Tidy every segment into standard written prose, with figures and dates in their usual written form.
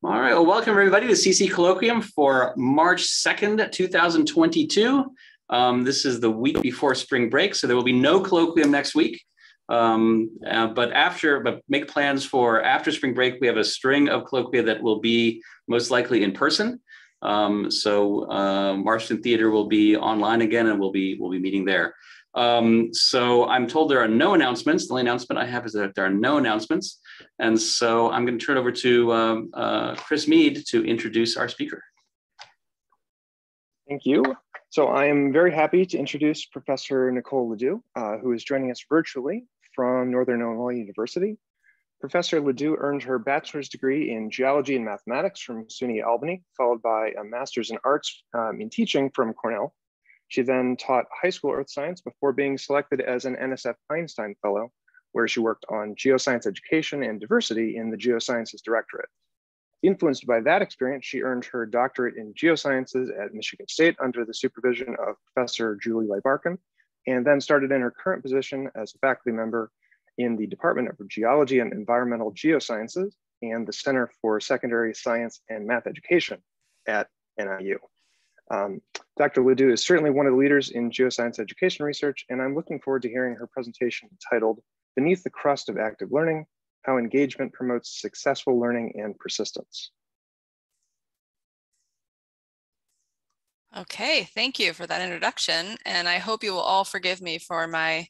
All right, well, welcome everybody to CC Colloquium for March 2nd, 2022. This is the week before spring break, so there will be no colloquium next week. But make plans for after spring break. We have a string of colloquia that will be most likely in person. Marston Theater will be online again, and we'll be meeting there. So I'm told there are no announcements. The only announcement I have is that there are no announcements. And so I'm going to turn over to Chris Mead to introduce our speaker. Thank you. So I am very happy to introduce Professor Nicole LaDue, who is joining us virtually from Northern Illinois University. Professor LaDue earned her bachelor's degree in geology and mathematics from SUNY Albany, followed by a master's in arts in teaching from Cornell. She then taught high school earth science before being selected as an NSF Einstein Fellow, where she worked on geoscience education and diversity in the Geosciences Directorate. Influenced by that experience, she earned her doctorate in geosciences at Michigan State under the supervision of Professor Julie Leibarkin, and then started in her current position as a faculty member in the Department of Geology and Environmental Geosciences and the Center for Secondary Science and Math Education at NIU. Dr. LaDue is certainly one of the leaders in geoscience education research, and I'm looking forward to hearing her presentation titled Beneath the Crust of Active Learning, How Engagement Promotes Successful Learning and Persistence. Okay, thank you for that introduction. And I hope you will all forgive me for my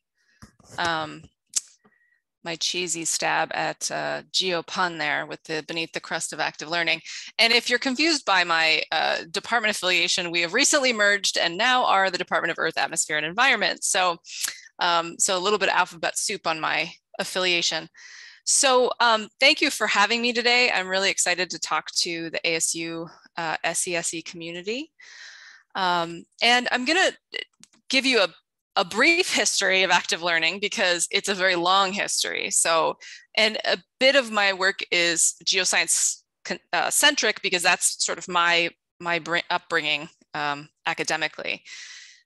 my cheesy stab at geo pun there with the beneath the crust of active learning. And if you're confused by my department affiliation, we have recently merged and now are the Department of Earth, Atmosphere, and Environment. So, so a little bit of alphabet soup on my affiliation. So thank you for having me today. I'm really excited to talk to the ASU SESE community. And I'm gonna give you a brief history of active learning because it's a very long history. So, and a bit of my work is geoscience centric because that's sort of my upbringing academically.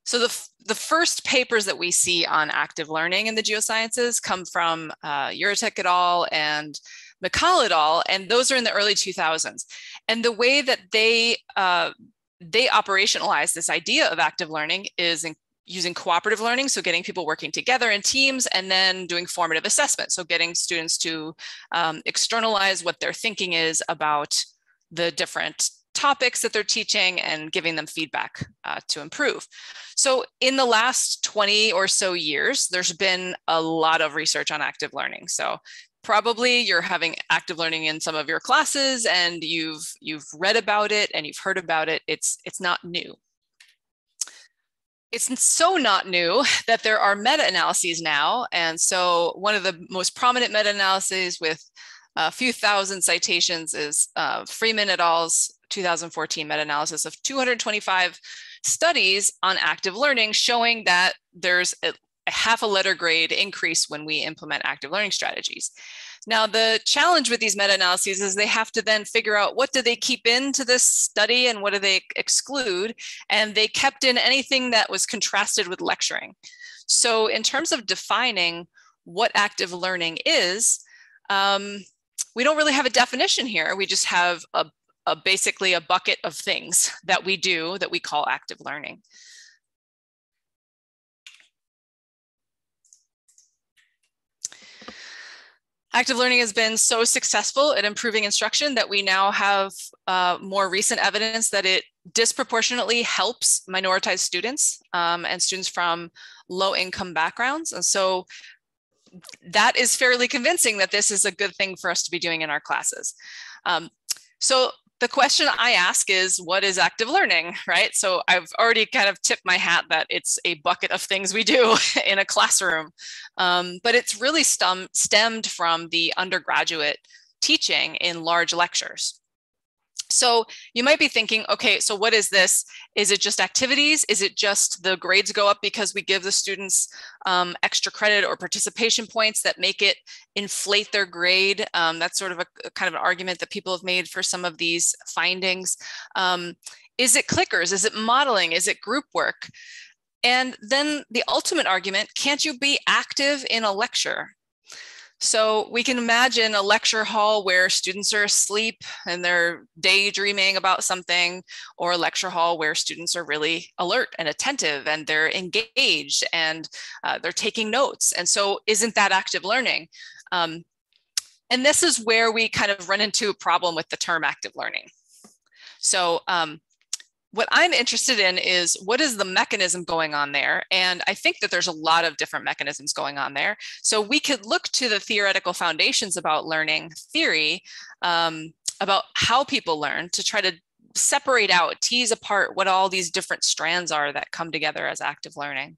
So the first papers that we see on active learning in the geosciences come from Uritek et al. And McCall et al. And those are in the early 2000s. And the way that they operationalize this idea of active learning is using cooperative learning, so getting people working together in teams, and then doing formative assessment, so getting students to externalize what their thinking is about the different topics that they're teaching and giving them feedback to improve. So in the last 20 or so years, there's been a lot of research on active learning. So probably you're having active learning in some of your classes and you've read about it and you've heard about it. It's not new. It's so not new that there are meta-analyses now. And so one of the most prominent meta-analyses with a few thousand citations is Freeman et al.'s 2014 meta-analysis of 225 studies on active learning, showing that there's a half a letter grade increase when we implement active learning strategies. Now, the challenge with these meta-analyses is they have to then figure out what do they keep into this study and what do they exclude? And they kept in anything that was contrasted with lecturing. So in terms of defining what active learning is, we don't really have a definition here. We just have basically a bucket of things that we do that we call active learning. Active learning has been so successful at improving instruction that we now have more recent evidence that it disproportionately helps minoritized students and students from low-income backgrounds. And so that is fairly convincing that this is a good thing for us to be doing in our classes. So the question I ask is, what is active learning, right? So I've already kind of tipped my hat that it's a bucket of things we do in a classroom, but it's really stemmed from the undergraduate teaching in large lectures. So you might be thinking, okay, so what is this? Is it just activities? Is it just the grades go up because we give the students extra credit or participation points that make it inflate their grade? That's sort of a kind of an argument that people have made for some of these findings. Is it clickers? Is it modeling? Is it group work? And then the ultimate argument, can't you be active in a lecture? So we can imagine a lecture hall where students are asleep and they're daydreaming about something, or a lecture hall where students are really alert and attentive and they're engaged and they're taking notes. And so isn't that active learning? And this is where we kind of run into a problem with the term active learning. So what I'm interested in is what is the mechanism going on there? And I think that there's a lot of different mechanisms going on there. So we could look to the theoretical foundations about learning theory, about how people learn, to try to separate out, tease apart what all these different strands are that come together as active learning.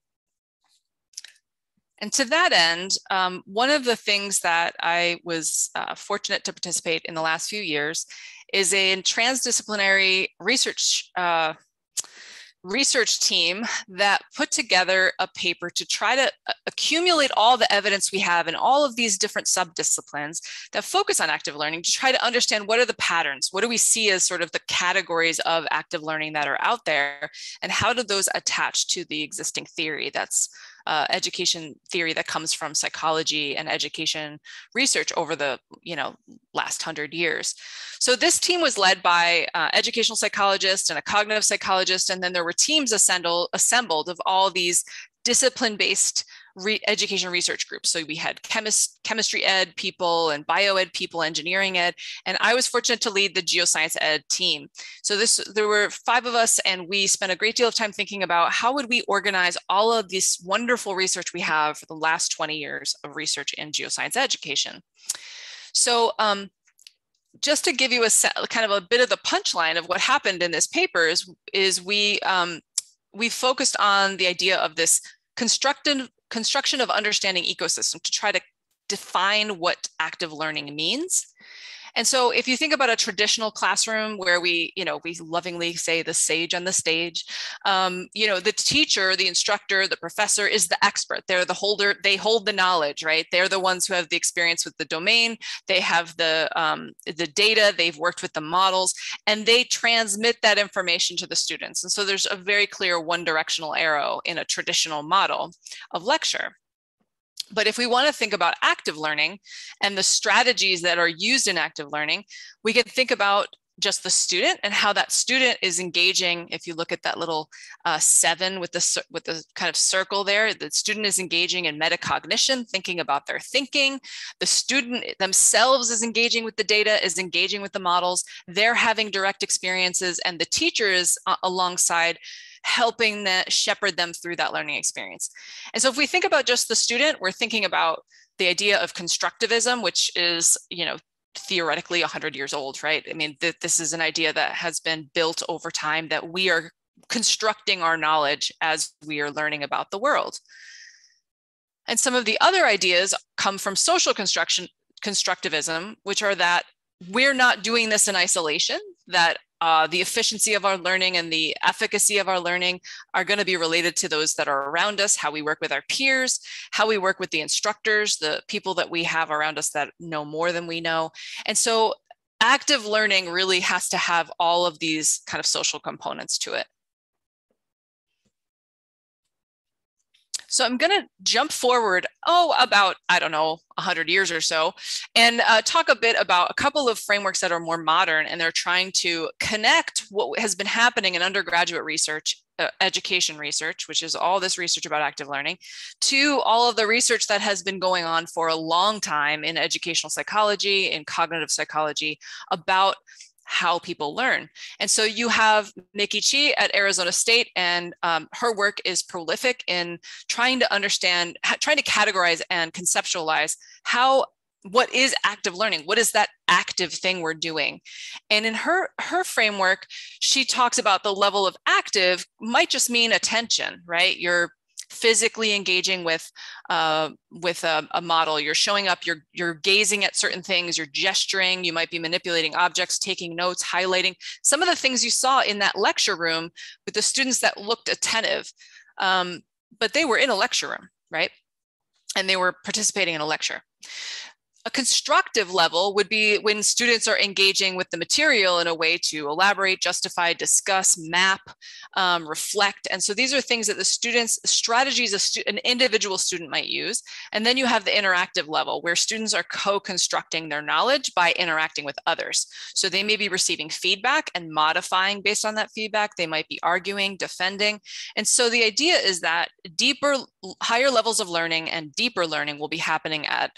And to that end, one of the things that I was fortunate to participate in the last few years is a transdisciplinary research team that put together a paper to try to accumulate all the evidence we have in all of these different subdisciplines that focus on active learning, to try to understand what are the patterns, what do we see as sort of the categories of active learning that are out there, and how do those attach to the existing theory that's education theory that comes from psychology and education research over the last 100 years. So this team was led by educational psychologists and a cognitive psychologist, and then there were teams assembled of all these discipline-based education research groups. So we had chemistry ed people and bio ed people, engineering ed, and I was fortunate to lead the geoscience ed team. So there were 5 of us, and we spent a great deal of time thinking about how would we organize all of this wonderful research we have for the last 20 years of research in geoscience education. So just to give you a kind of a bit of the punchline of what happened in this paper is we focused on the idea of this construction of understanding ecosystem to try to define what active learning means. And so if you think about a traditional classroom where we lovingly say the sage on the stage, the teacher, the instructor, the professor is the expert. They're the holder, they hold the knowledge, right? They're the ones who have the experience with the domain. They have the data, they've worked with the models, and they transmit that information to the students. And so there's a very clear one-directional arrow in a traditional model of lecture. But if we want to think about active learning and the strategies that are used in active learning, we can think about just the student and how that student is engaging. If you look at that little 7 with the kind of circle there, the student is engaging in metacognition, thinking about their thinking. The student themselves is engaging with the data, is engaging with the models. They're having direct experiences, and the teacher is alongside, helping shepherd them through that learning experience. And so if we think about just the student, we're thinking about the idea of constructivism, which is, theoretically 100 years old, right? I mean, this is an idea that has been built over time, that we are constructing our knowledge as we are learning about the world. And some of the other ideas come from social constructivism, which are that we're not doing this in isolation, that the efficiency of our learning and the efficacy of our learning are going to be related to those that are around us, how we work with our peers, how we work with the instructors, the people that we have around us that know more than we know. And so active learning really has to have all of these kind of social components to it. So I'm going to jump forward, about, 100 years or so, and talk a bit about a couple of frameworks that are more modern, and they're trying to connect what has been happening in undergraduate research, education research, which is all this research about active learning, to all of the research that has been going on for a long time in educational psychology and cognitive psychology about how people learn. And so you have Mickey Chi at Arizona State, and her work is prolific in trying to understand, trying to categorize and conceptualize what is active learning? What is that active thing we're doing? And in her framework, she talks about the level of active might just mean attention, right? You're physically engaging with a model, you're showing up, you're gazing at certain things, you're gesturing, you might be manipulating objects, taking notes, highlighting. Some of the things you saw in that lecture room with the students that looked attentive, but they were in a lecture room, right? And they were participating in a lecture. A constructive level would be when students are engaging with the material in a way to elaborate, justify, discuss, map, reflect. And so these are things that the students, strategies an individual student might use. And then you have the interactive level where students are co-constructing their knowledge by interacting with others. So they may be receiving feedback and modifying based on that feedback. They might be arguing, defending. And so the idea is that higher levels of learning and deeper learning will be happening at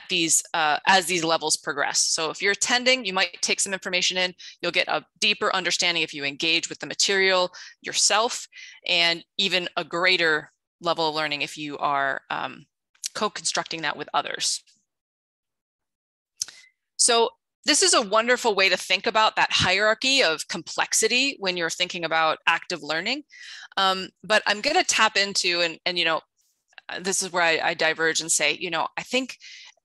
these as these levels progress. So if you're attending, you might take some information in, you'll get a deeper understanding if you engage with the material yourself, and even a greater level of learning if you are co-constructing that with others. So this is a wonderful way to think about that hierarchy of complexity when you're thinking about active learning. But I'm going to tap into, and you know, this is where I diverge and say, you know, I think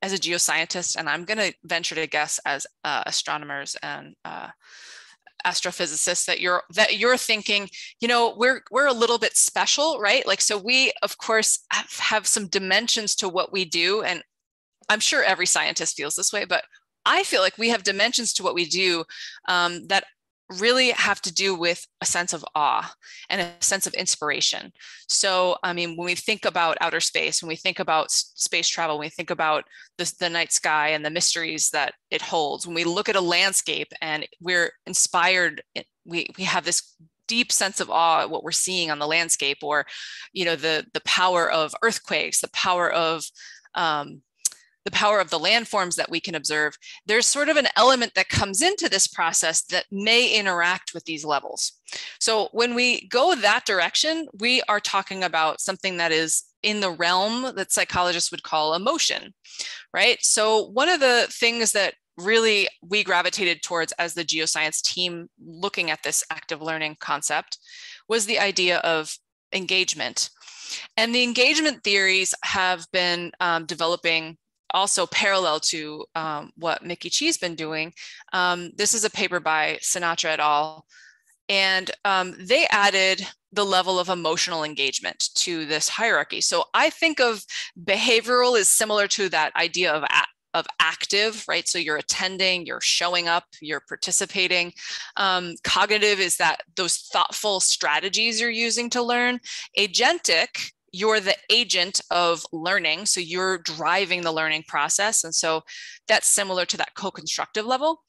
as a geoscientist, and I'm going to venture to guess as astronomers and astrophysicists, that you're thinking, you know, we're a little bit special, right? Like, so we of course have some dimensions to what we do, and I'm sure every scientist feels this way, but I feel like we have dimensions to what we do that really have to do with a sense of awe and a sense of inspiration. So, I mean, when we think about outer space, when we think about space travel, when we think about the night sky and the mysteries that it holds, when we look at a landscape and we're inspired, we have this deep sense of awe at what we're seeing on the landscape, or, you know, the power of earthquakes, the power of the landforms that we can observe. There's sort of an element that comes into this process that may interact with these levels. So when we go that direction, we are talking about something that is in the realm that psychologists would call emotion, right? So one of the things that really we gravitated towards as the geoscience team looking at this active learning concept was the idea of engagement. And the engagement theories have been developing also parallel to what Mickey Chi's been doing. This is a paper by Sinatra et al. And they added the level of emotional engagement to this hierarchy. So I think of behavioral as similar to that idea of active, right? So you're attending, you're showing up, you're participating. Cognitive is that those thoughtful strategies you're using to learn. Agentic, you're the agent of learning. So you're driving the learning process. And so that's similar to that co-constructive level.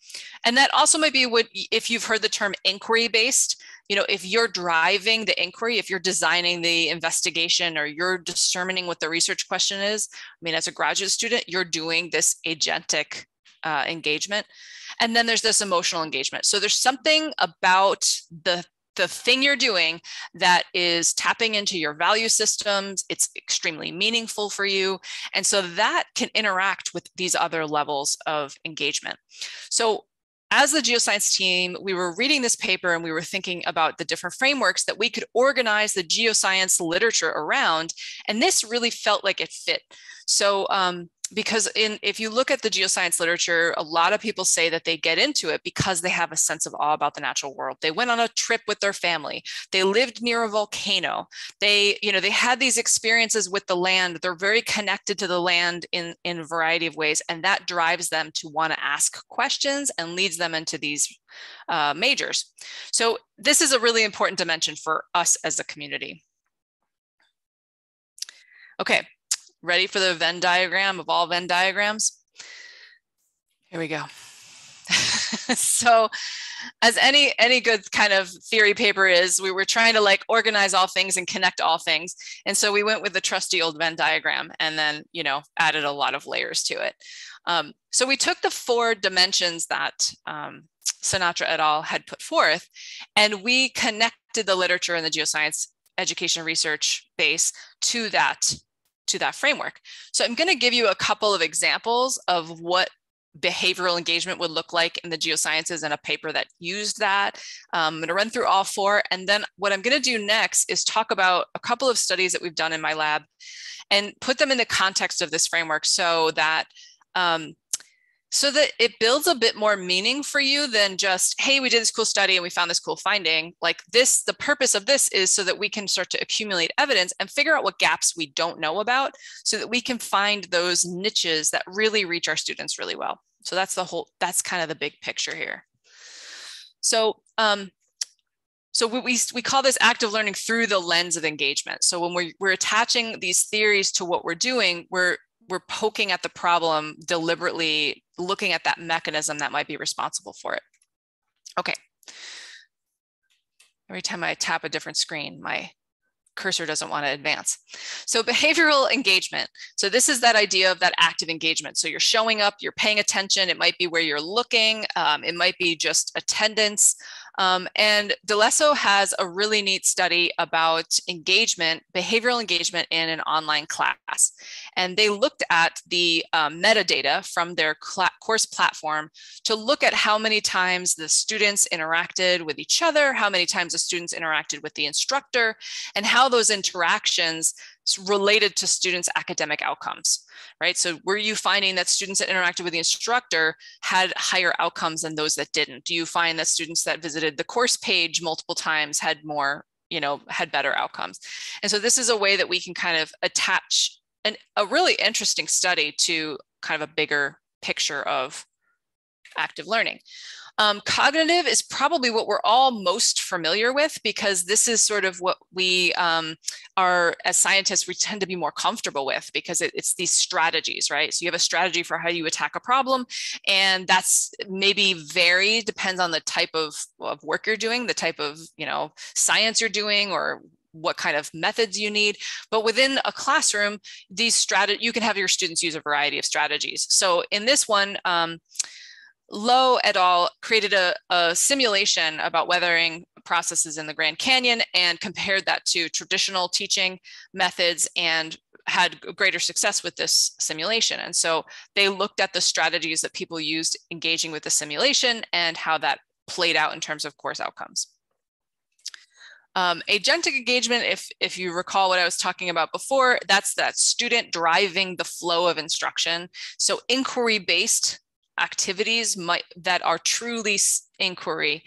And that also might be what, if you've heard the term inquiry-based, you know, if you're driving the inquiry, if you're designing the investigation, or you're determining what the research question is, I mean, as a graduate student, you're doing this agentic engagement. And then there's this emotional engagement. So there's something about the thing you're doing that is tapping into your value systems. It's extremely meaningful for you. And so that can interact with these other levels of engagement. So as the geoscience team, we were reading this paper and we were thinking about the different frameworks that we could organize the geoscience literature around. And this really felt like it fit. So because if you look at the geoscience literature, a lot of people say that they get into it because they have a sense of awe about the natural world. They went on a trip with their family. They lived near a volcano. They had these experiences with the land. They're very connected to the land in a variety of ways. And that drives them to want to ask questions and leads them into these majors. So this is a really important dimension for us as a community. Okay. Ready for the Venn diagram of all Venn diagrams? Here we go. So as any good kind of theory paper is, we were trying to like organize all things and connect all things. And so we went with the trusty old Venn diagram and then, you know, added a lot of layers to it. So we took the 4 dimensions that Sinatra et al. Had put forth, and we connected the literature and the geoscience education research base to that framework. So I'm going to give you a couple of examples of what behavioral engagement would look like in the geosciences in a paper that used that. I'm going to run through all 4. And then what I'm going to do next is talk about a couple of studies that we've done in my lab and put them in the context of this framework so that So that it builds a bit more meaning for you than just, hey, we did this cool study and we found this cool finding. Like this, the purpose of this is so that we can start to accumulate evidence and figure out what gaps we don't know about so that we can find those niches that really reach our students really well. So that's kind of the big picture here. So, we call this active learning through the lens of engagement. So when we're attaching these theories to what we're doing, we're poking at the problem deliberately, looking at that mechanism that might be responsible for it. Okay. Every time I tap a different screen, my cursor doesn't want to advance. So behavioral engagement. So this is that idea of that active engagement. So you're showing up, you're paying attention. It might be where you're looking. It might be just attendance. And DeLesso has a really neat study about engagement, behavioral engagement in an online class. And they looked at the metadata from their course platform to look at how many times the students interacted with each other, how many times the students interacted with the instructor, and how those interactions related to students' academic outcomes, right? So were you finding that students that interacted with the instructor had higher outcomes than those that didn't? Do you find that students that visited the course page multiple times had more, had better outcomes? And so this is a way that we can kind of attach a really interesting study to kind of a bigger picture of active learning. Cognitive is probably what we're all most familiar with because this is sort of what we are, as scientists, we tend to be more comfortable with because it's these strategies, right? So you have a strategy for how you attack a problem, and that's maybe depends on the type of work you're doing, the type of science you're doing, or what kind of methods you need. But within a classroom, you can have your students use a variety of strategies. So in this one, Lowe et al. Created a simulation about weathering processes in the Grand Canyon and compared that to traditional teaching methods and had greater success with this simulation. And so they looked at the strategies that people used engaging with the simulation and how that played out in terms of course outcomes. Agentic engagement, if you recall what I was talking about before, that's that student driving the flow of instruction. So inquiry-based activities that are truly inquiry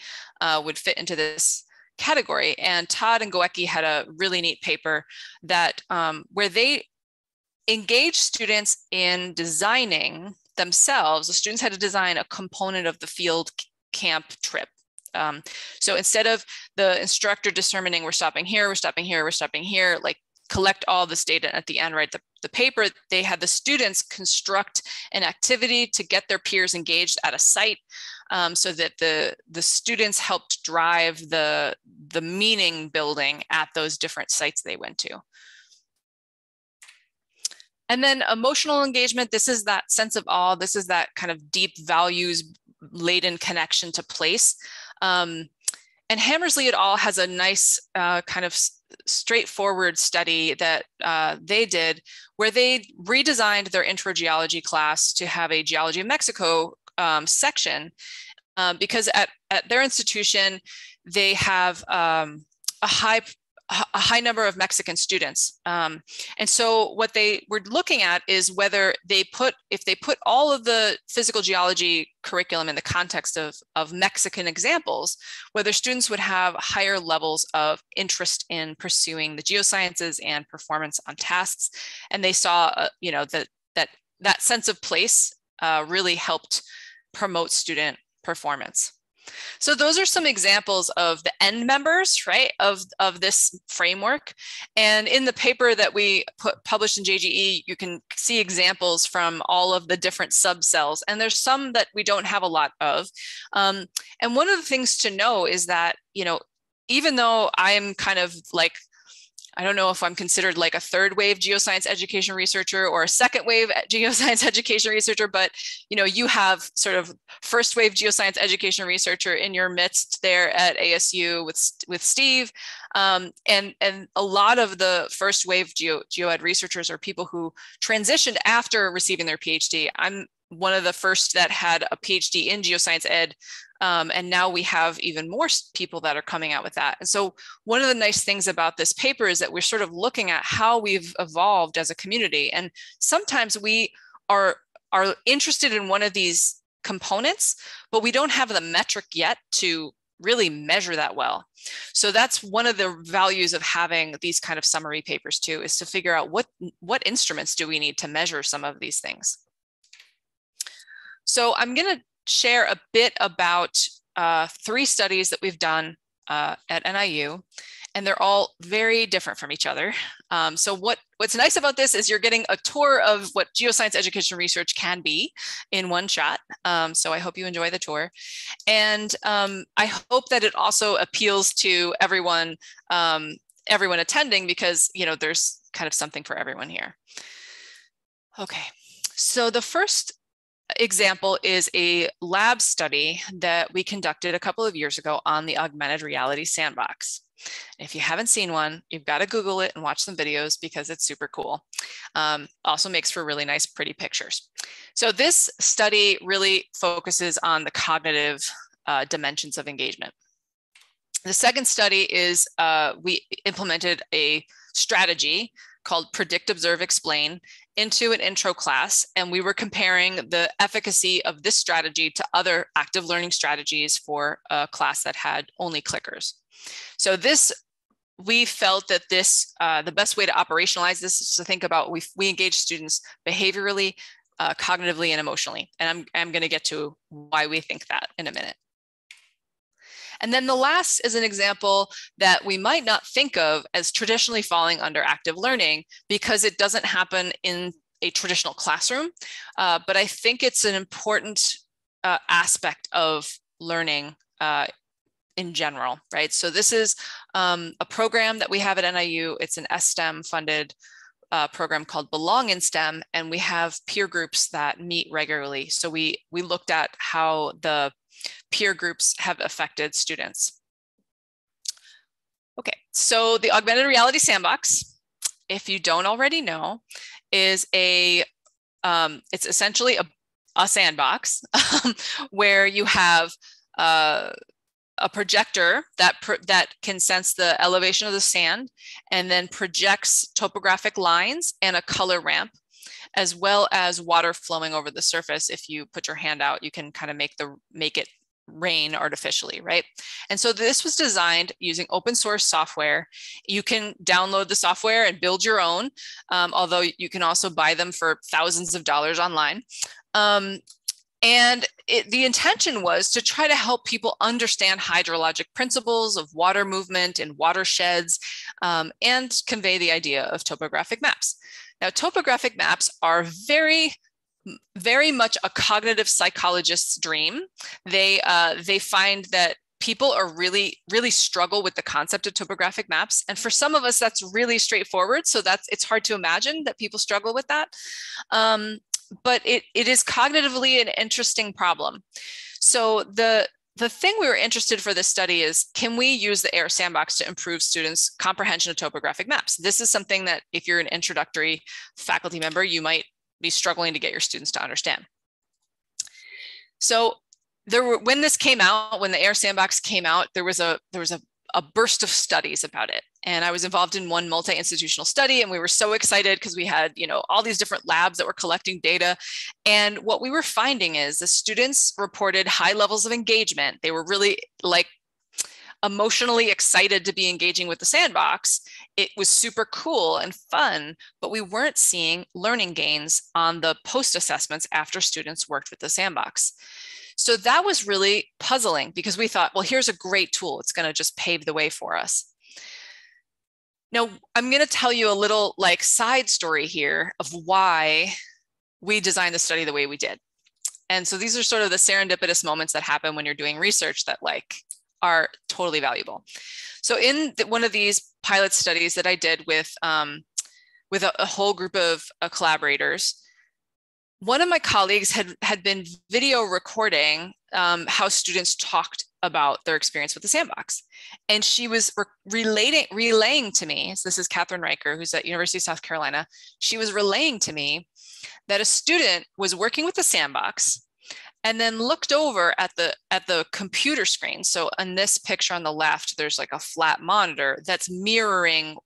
would fit into this category. And Todd and Goecki had a really neat paper that where they engaged students in designing themselves. The students had to design a component of the field camp trip. So instead of the instructor determining we're stopping here, we're stopping here, we're stopping here, like collect all this data and at the end, write the paper, they had the students construct an activity to get their peers engaged at a site so that the students helped drive the meaning building at those different sites they went to. And then emotional engagement, this is that sense of awe. This is that kind of deep values laden connection to place. And Hammersley et al. Has a nice kind of straightforward study that they did where they redesigned their intro geology class to have a Geology of Mexico section because at their institution, they have a high number of Mexican students. And so what they were looking at is whether if they put all of the physical geology curriculum in the context of Mexican examples, whether students would have higher levels of interest in pursuing the geosciences and performance on tasks. And they saw, that sense of place really helped promote student performance. So those are some examples of the end members, right, of this framework. And in the paper that we published in JGE, you can see examples from all of the different subcells. And there's some that we don't have a lot of. And one of the things to know is that, even though I'm kind of like, I don't know if I'm considered like a third wave geoscience education researcher or a second wave geoscience education researcher, but you have sort of first wave geoscience education researcher in your midst there at ASU with Steve. And a lot of the first wave geoed researchers are people who transitioned after receiving their PhD. I'm one of the first that had a PhD in geoscience ed. And now we have even more people that are coming out with that. And so one of the nice things about this paper is that we're sort of looking at how we've evolved as a community. And sometimes we are are interested in one of these components, but we don't have the metric yet to really measure that well. So that's one of the values of having these kind of summary papers too, is to figure out what instruments do we need to measure some of these things. So I'm going to share a bit about 3 studies that we've done at NIU, and they're all very different from each other. So what's nice about this is you're getting a tour of what geoscience education research can be in one shot. So I hope you enjoy the tour. And I hope that it also appeals to everyone attending, because there's kind of something for everyone here. Okay, so the first example is a lab study that we conducted a couple of years ago on the augmented reality sandbox. If you haven't seen one, you've got to Google it and watch some videos, because it's super cool. Also makes for really nice, pretty pictures. So this study really focuses on the cognitive dimensions of engagement. The second study is we implemented a strategy called Predict, Observe, Explain into an intro class, and we were comparing the efficacy of this strategy to other active learning strategies for a class that had only clickers. So we felt that the best way to operationalize this is to think about we engage students behaviorally, cognitively, and emotionally. And I'm going to get to why we think that in a minute. And then the last is an example that we might not think of as traditionally falling under active learning, because it doesn't happen in a traditional classroom. But I think it's an important aspect of learning in general, right? So this is a program that we have at NIU. It's an STEM funded program called Belong in STEM, and we have peer groups that meet regularly. So we looked at how the peer groups have affected students. Okay, so the augmented reality sandbox, if you don't already know, is it's essentially a sandbox where you have a projector that can sense the elevation of the sand and then projects topographic lines and a color ramp, as well as water flowing over the surface. If you put your hand out, you can kind of make it rain artificially, right? And so this was designed using open source software. You can download the software and build your own, although you can also buy them for thousands of dollars online. And the intention was to try to help people understand hydrologic principles of water movement and watersheds, and convey the idea of topographic maps. Now, topographic maps are very much a cognitive psychologist's dream. They find that people are really struggle with the concept of topographic maps. And for some of us, that's really straightforward. So it's hard to imagine that people struggle with that. But it is cognitively an interesting problem. So the thing we were interested for this study is, can we use the AIR sandbox to improve students' comprehension of topographic maps? This is something that if you're an introductory faculty member, you might be struggling to get your students to understand. So when this came out, when the AIR sandbox came out, there was a burst of studies about it. And I was involved in one multi-institutional study, and we were so excited because we had, all these different labs that were collecting data. And what we were finding is the students reported high levels of engagement. They were really emotionally excited to be engaging with the sandbox. It was super cool and fun, but we weren't seeing learning gains on the post assessments after students worked with the sandbox. So that was really puzzling, because we thought, well, here's a great tool. It's going to just pave the way for us. Now, I'm going to tell you a little side story here of why we designed the study the way we did. And so these are sort of the serendipitous moments that happen when you're doing research that are totally valuable. So in one of these pilot studies that I did with a whole group of collaborators, one of my colleagues had been video recording how students talked about their experience with the sandbox. And she was relaying to me, so this is Catherine Riker, who's at University of South Carolina. She was relaying to me that a student was working with the sandbox and then looked over at the computer screen. So in this picture on the left, there's a flat monitor that's mirroring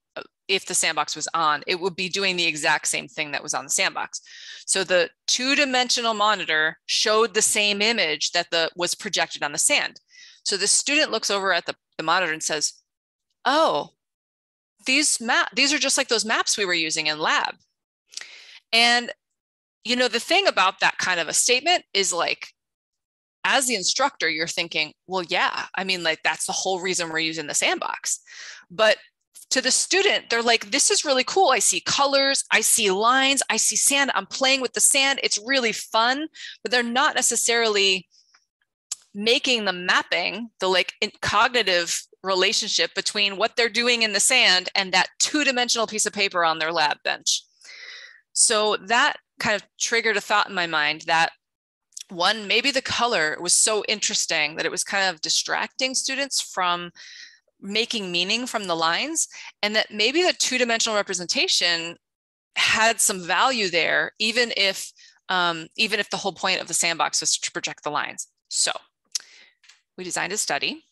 if the sandbox was on, it would be doing the exact same thing that was on the sandbox. So the two-dimensional monitor showed the same image that was projected on the sand. So the student looks over at the monitor and says, oh, these are just like those maps we were using in lab. And, you know, the thing about that kind of a statement is, like, as the instructor, you're thinking, well, yeah, I mean, like, that's the whole reason we're using the sandbox. But to the student, they're like, this is really cool. I see colors, I see lines, I see sand. I'm playing with the sand. It's really fun, but they're not necessarily making the mapping, the like cognitive relationship between what they're doing in the sand and that two-dimensional piece of paper on their lab bench. So that kind of triggered a thought in my mind that, one, maybe the color was so interesting that it was kind of distracting students from making meaning from the lines, and that maybe the two-dimensional representation had some value there, even if the whole point of the sandbox was to project the lines. So we designed a study.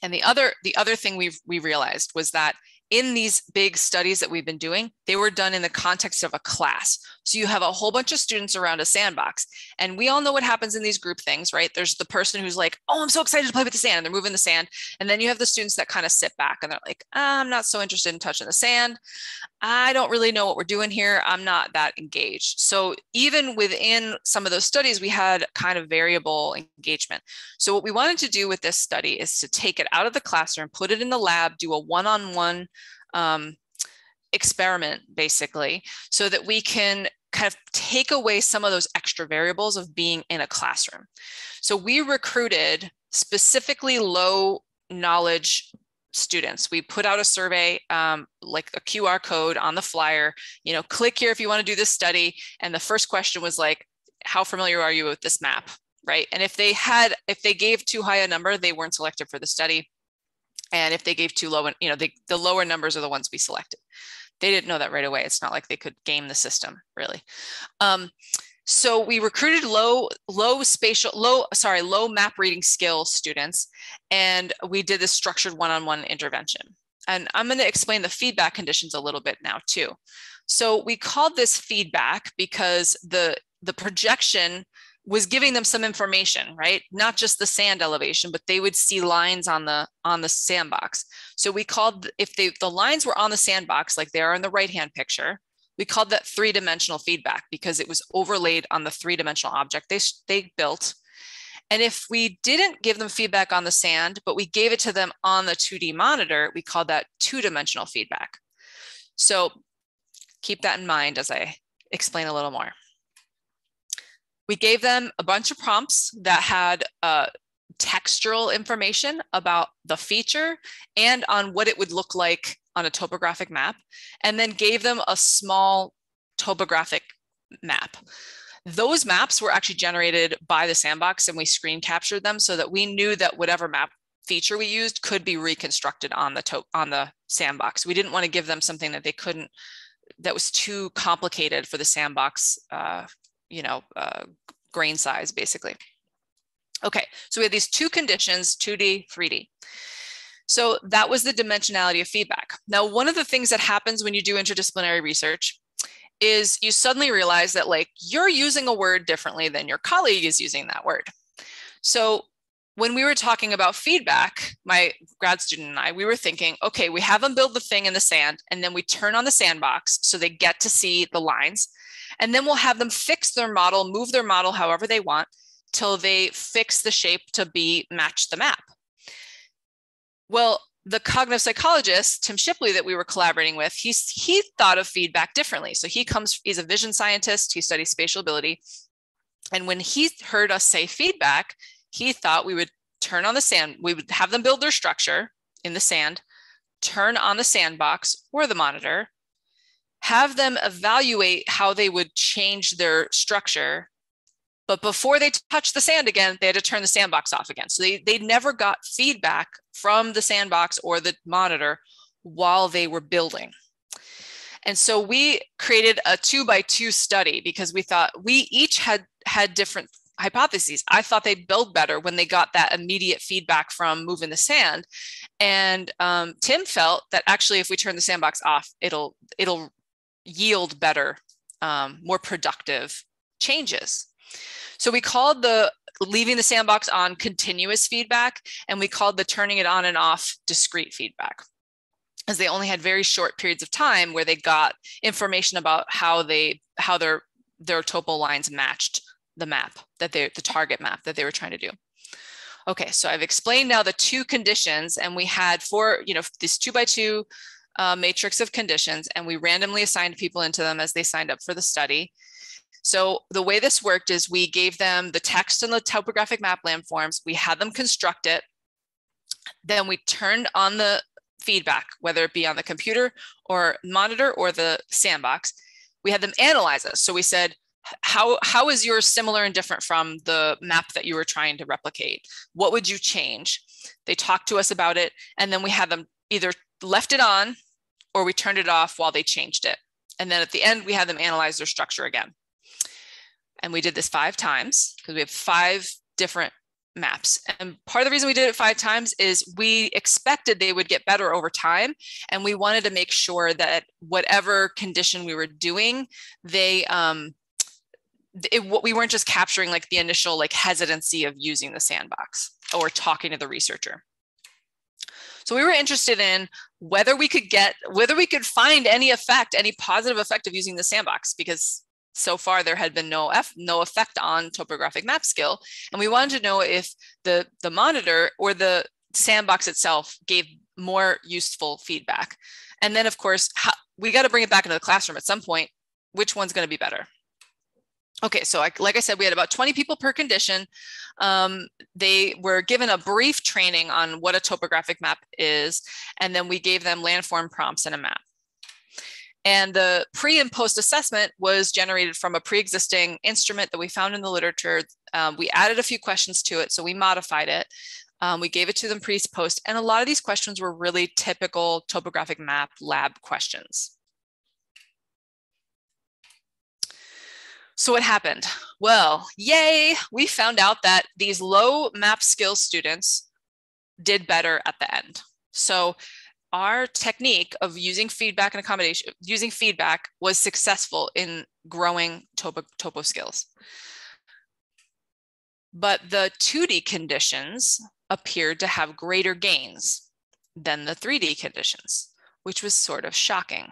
And the other thing we realized was that in these big studies that we've been doing, they were done in the context of a class. So you have a whole bunch of students around a sandbox, and we all know what happens in these group things, right? There's the person who's like, oh, I'm so excited to play with the sand, and they're moving the sand. And then you have the students that kind of sit back and they're like, I'm not so interested in touching the sand. I don't really know what we're doing here. I'm not that engaged. So even within some of those studies, we had kind of variable engagement. So what we wanted to do with this study is to take it out of the classroom, put it in the lab, do a one-on-one experiment, basically, so that we can kind of take away some of those extra variables of being in a classroom. So we recruited specifically low knowledge students. We put out a survey, like a QR code on the flyer, you know, click here if you want to do this study. And the first question was like, how familiar are you with this map, right? And if they gave too high a number, they weren't selected for the study. And if they gave too low, you know, the lower numbers are the ones we selected. They didn't know that right away. It's not like they could game the system, really. So we recruited low map reading skill students, and we did this structured one-on-one intervention. And I'm going to explain the feedback conditions a little bit now too. So we called this feedback because the projection was giving them some information, right? Not just the sand elevation, but they would see lines on the sandbox. So we called, if the lines were on the sandbox, like they are in the right-hand picture, we called that three-dimensional feedback because it was overlaid on the three-dimensional object they built. And if we didn't give them feedback on the sand, but we gave it to them on the 2D monitor, we called that two-dimensional feedback. So keep that in mind as I explain a little more. We gave them a bunch of prompts that had textural information about the feature and on what it would look like on a topographic map, and then gave them a small topographic map. Those maps were actually generated by the sandbox, and we screen captured them so that we knew that whatever map feature we used could be reconstructed on the sandbox. We didn't want to give them something that they couldn't, that was too complicated for the sandbox grain size, basically. Okay, so we had these two conditions, 2D, 3D. So that was the dimensionality of feedback. Now, one of the things that happens when you do interdisciplinary research is you suddenly realize that, like, you're using a word differently than your colleague is using that word. So when we were talking about feedback, my grad student and I, we were thinking, okay, we have them build the thing in the sand, and then we turn on the sandbox so they get to see the lines. And then we'll have them fix their model, move their model however they want till they fix the shape to match the map. Well, the cognitive psychologist, Tim Shipley, that we were collaborating with, he thought of feedback differently. So he's a vision scientist, he studies spatial ability. And when he heard us say feedback, he thought we would turn on the sand, we would have them build their structure in the sand, turn on the sandbox or the monitor, have them evaluate how they would change their structure. But before they touch the sand again, they had to turn the sandbox off again. So they never got feedback from the sandbox or the monitor while they were building. And so we created a 2x2 study because we thought we each had different hypotheses. I thought they'd build better when they got that immediate feedback from moving the sand. And Tim felt that actually, if we turn the sandbox off, it'll yield better, more productive changes. So we called the leaving the sandbox on continuous feedback, and we called the turning it on and off discrete feedback, as they only had very short periods of time where they got information about how their topo lines matched the map the target map that they were trying to do. Okay, so I've explained now the two conditions, and we had this 2x2 matrix of conditions, and we randomly assigned people into them as they signed up for the study. So the way this worked is we gave them the text and the topographic map landforms. We had them construct it. Then we turned on the feedback, whether it be on the computer or monitor or the sandbox. We had them analyze it. So we said, how is yours similar and different from the map that you were trying to replicate? What would you change? They talked to us about it. And then we had them either left it on or we turned it off while they changed it. And then at the end, we had them analyze their structure again. And we did this 5 times because we have 5 different maps. And part of the reason we did it 5 times is we expected they would get better over time. And we wanted to make sure that whatever condition we were doing, we weren't just capturing like the initial like hesitancy of using the sandbox or talking to the researcher. So we were interested in whether we could find any positive effect of using the sandbox, because so far there had been no effect on topographic map skill. And we wanted to know if the monitor or the sandbox itself gave more useful feedback. And then of course, we got to bring it back into the classroom at some point. Which one's going to be better? Okay, so like I said, we had about 20 people per condition. They were given a brief training on what a topographic map is, and then we gave them landform prompts and a map. And the pre and post assessment was generated from a pre-existing instrument that we found in the literature. We added a few questions to it, so we modified it. We gave it to them pre-post, and a lot of these questions were really typical topographic map lab questions. So what happened? Well, yay, we found out that these low map skills students did better at the end. So our technique of using feedback and accommodation, using feedback was successful in growing topo skills. But the 2D conditions appeared to have greater gains than the 3D conditions, which was sort of shocking.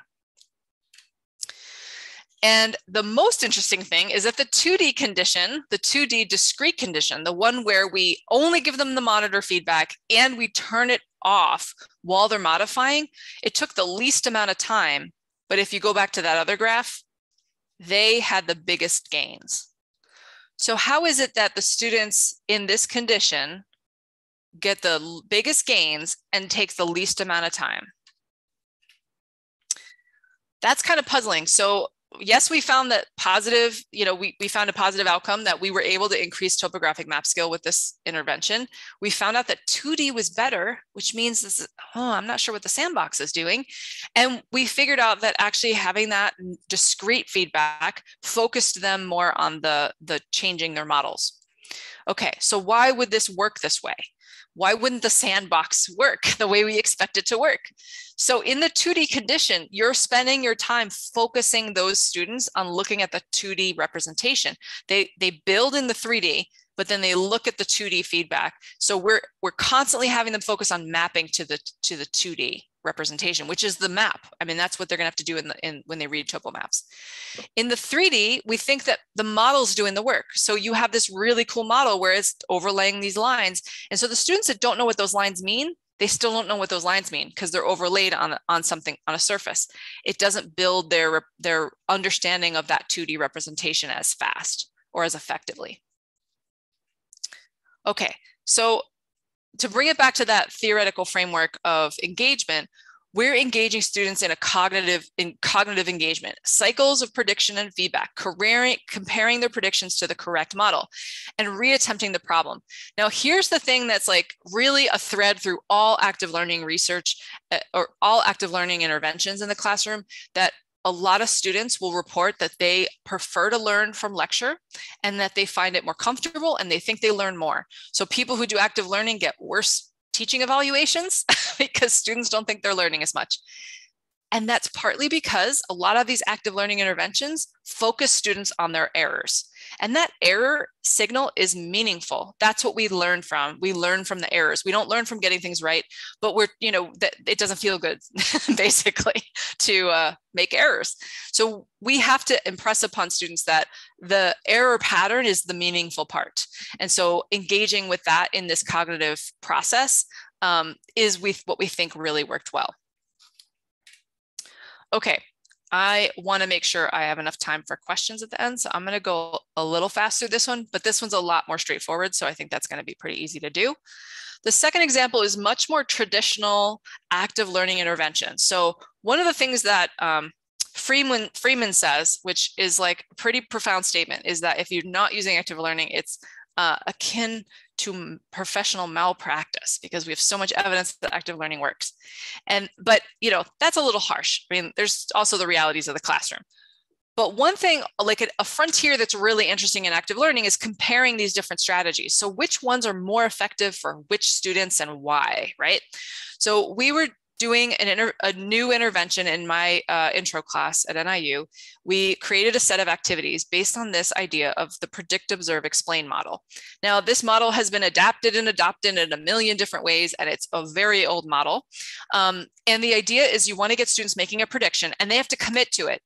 And the most interesting thing is that the 2D condition, the 2D discrete condition, the one where we only give them the monitor feedback and we turn it off while they're modifying, it took the least amount of time. But if you go back to that other graph, they had the biggest gains. So how is it that the students in this condition get the biggest gains and takes the least amount of time? That's kind of puzzling. So yes, we found that positive, we found a positive outcome that we were able to increase topographic map skill with this intervention. We found out that 2D was better, which means this I'm not sure what the sandbox is doing. And we figured out that actually having that discrete feedback focused them more on the changing their models. Okay, so why would this work this way? Why wouldn't the sandbox work the way we expect it to work? So in the 2D condition, you're spending your time focusing those students on looking at the 2D representation. They build in the 3D, but then they look at the 2D feedback. So we're constantly having them focus on mapping to the 2D representation, which is the map. I mean, that's what they're gonna have to do when they read topo maps. In the 3D, we think that the model's doing the work. So you have this really cool model where it's overlaying these lines. And so the students that don't know what those lines mean, they still don't know what those lines mean because they're overlaid on something, on a surface. It doesn't build their understanding of that 2D representation as fast or as effectively. Okay, so to bring it back to that theoretical framework of engagement, we're engaging students in cognitive engagement, cycles of prediction and feedback, comparing their predictions to the correct model, and reattempting the problem. Now, here's the thing that's like really a thread through all active learning research or all active learning interventions in the classroom, that a lot of students will report that they prefer to learn from lecture and that they find it more comfortable and they think they learn more. So people who do active learning get worse teaching evaluations because students don't think they're learning as much. And that's partly because a lot of these active learning interventions focus students on their errors. And that error signal is meaningful. That's what we learn from. We learn from the errors. We don't learn from getting things right, but it doesn't feel good, basically, to make errors. So we have to impress upon students that the error pattern is the meaningful part. And so engaging with that in this cognitive process is what we think really worked well. Okay, I want to make sure I have enough time for questions at the end. So I'm going to go a little fast through this one, but this one's a lot more straightforward. So I think that's going to be pretty easy to do. The second example is much more traditional active learning intervention. So one of the things that Freeman says, which is like a pretty profound statement, is that if you're not using active learning, it's akin to professional malpractice because we have so much evidence that active learning works. But that's a little harsh. I mean, there's also the realities of the classroom. But one thing, like a frontier that's really interesting in active learning is comparing these different strategies. So which ones are more effective for which students and why, right? So we were doing a new intervention in my intro class at NIU. We created a set of activities based on this idea of the predict, observe, explain model. Now, this model has been adapted and adopted in a million different ways, and it's a very old model. And the idea is you want to get students making a prediction, and they have to commit to it.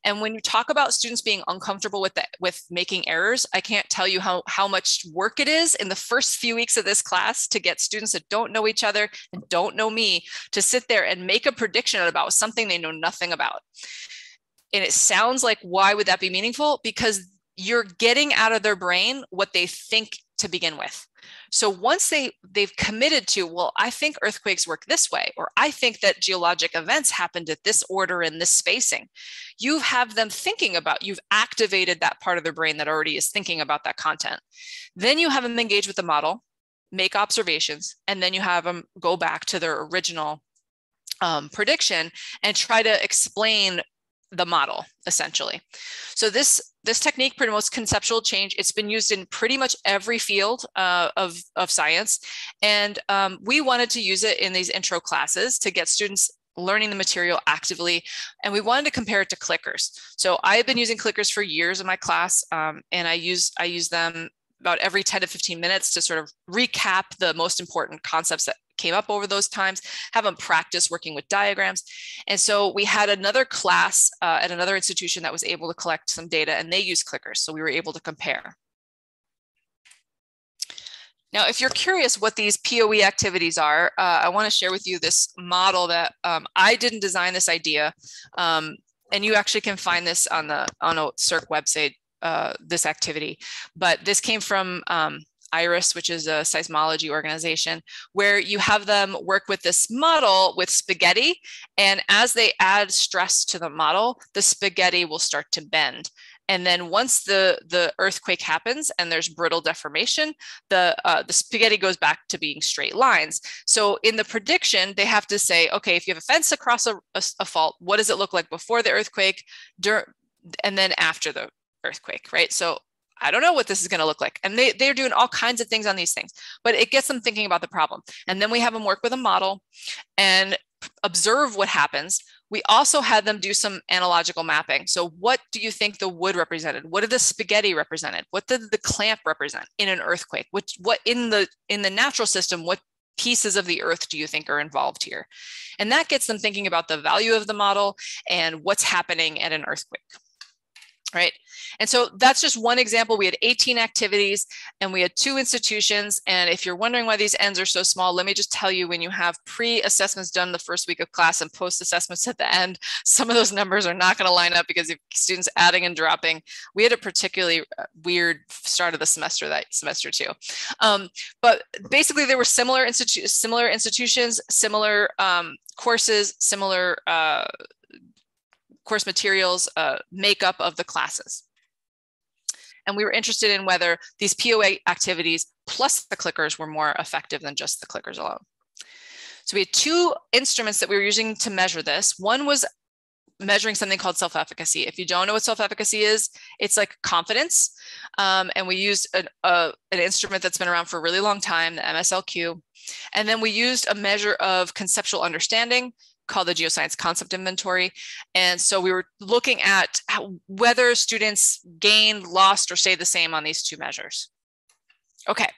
And when you talk about students being uncomfortable with making errors, I can't tell you how much work it is in the first few weeks of this class to get students that don't know each other and don't know me to sit there and make a prediction about something they know nothing about. And it sounds like, why would that be meaningful? Because you're getting out of their brain what they think to begin with. So once they've committed to, well, I think earthquakes work this way, or I think that geologic events happened at this order and this spacing, you have them thinking about, you've activated that part of their brain that already is thinking about that content. Then you have them engage with the model, make observations, and then you have them go back to their original prediction and try to explain the model, essentially. So this technique promotes conceptual change. It's been used in pretty much every field of science. And we wanted to use it in these intro classes to get students learning the material actively. And we wanted to compare it to clickers. So I have been using clickers for years in my class, and I use them about every 10 to 15 minutes to sort of recap the most important concepts that came up over those times, have them practice working with diagrams. And so we had another class at another institution that was able to collect some data, and they used clickers. So we were able to compare. Now, if you're curious what these POE activities are, I want to share with you this model that I didn't design this idea. And you actually can find this on a CERC website, this activity. But this came from IRIS, which is a seismology organization, where you have them work with this model with spaghetti. And as they add stress to the model, the spaghetti will start to bend. And then once the earthquake happens and there's brittle deformation, the spaghetti goes back to being straight lines. So in the prediction, they have to say, okay, if you have a fence across a fault, what does it look like before the earthquake, and then after the earthquake, right? So I don't know what this is going to look like. And they're doing all kinds of things on these things, but it gets them thinking about the problem. And then we have them work with a model and observe what happens. We also had them do some analogical mapping. So what do you think the wood represented? What did the spaghetti represent? What did the clamp represent in an earthquake? What in the natural system, what pieces of the earth do you think are involved here? And that gets them thinking about the value of the model and what's happening at an earthquake. Right. And so that's just one example. We had 18 activities and we had 2 institutions. And if you're wondering why these ends are so small, let me just tell you, when you have pre-assessments done the first week of class and post-assessments at the end, some of those numbers are not going to line up because if students adding and dropping. We had a particularly weird start of the semester that semester too. But basically there were similar institutions, similar courses, similar course materials, makeup of the classes. And we were interested in whether these POA activities plus the clickers were more effective than just the clickers alone. So we had 2 instruments that we were using to measure this. One was measuring something called self-efficacy. If you don't know what self-efficacy is, it's like confidence. And we used an instrument that's been around for a really long time, the MSLQ. And then we used a measure of conceptual understanding called the Geoscience Concept Inventory. And so we were looking at whether students gained, lost, or stayed the same on these two measures. Okay,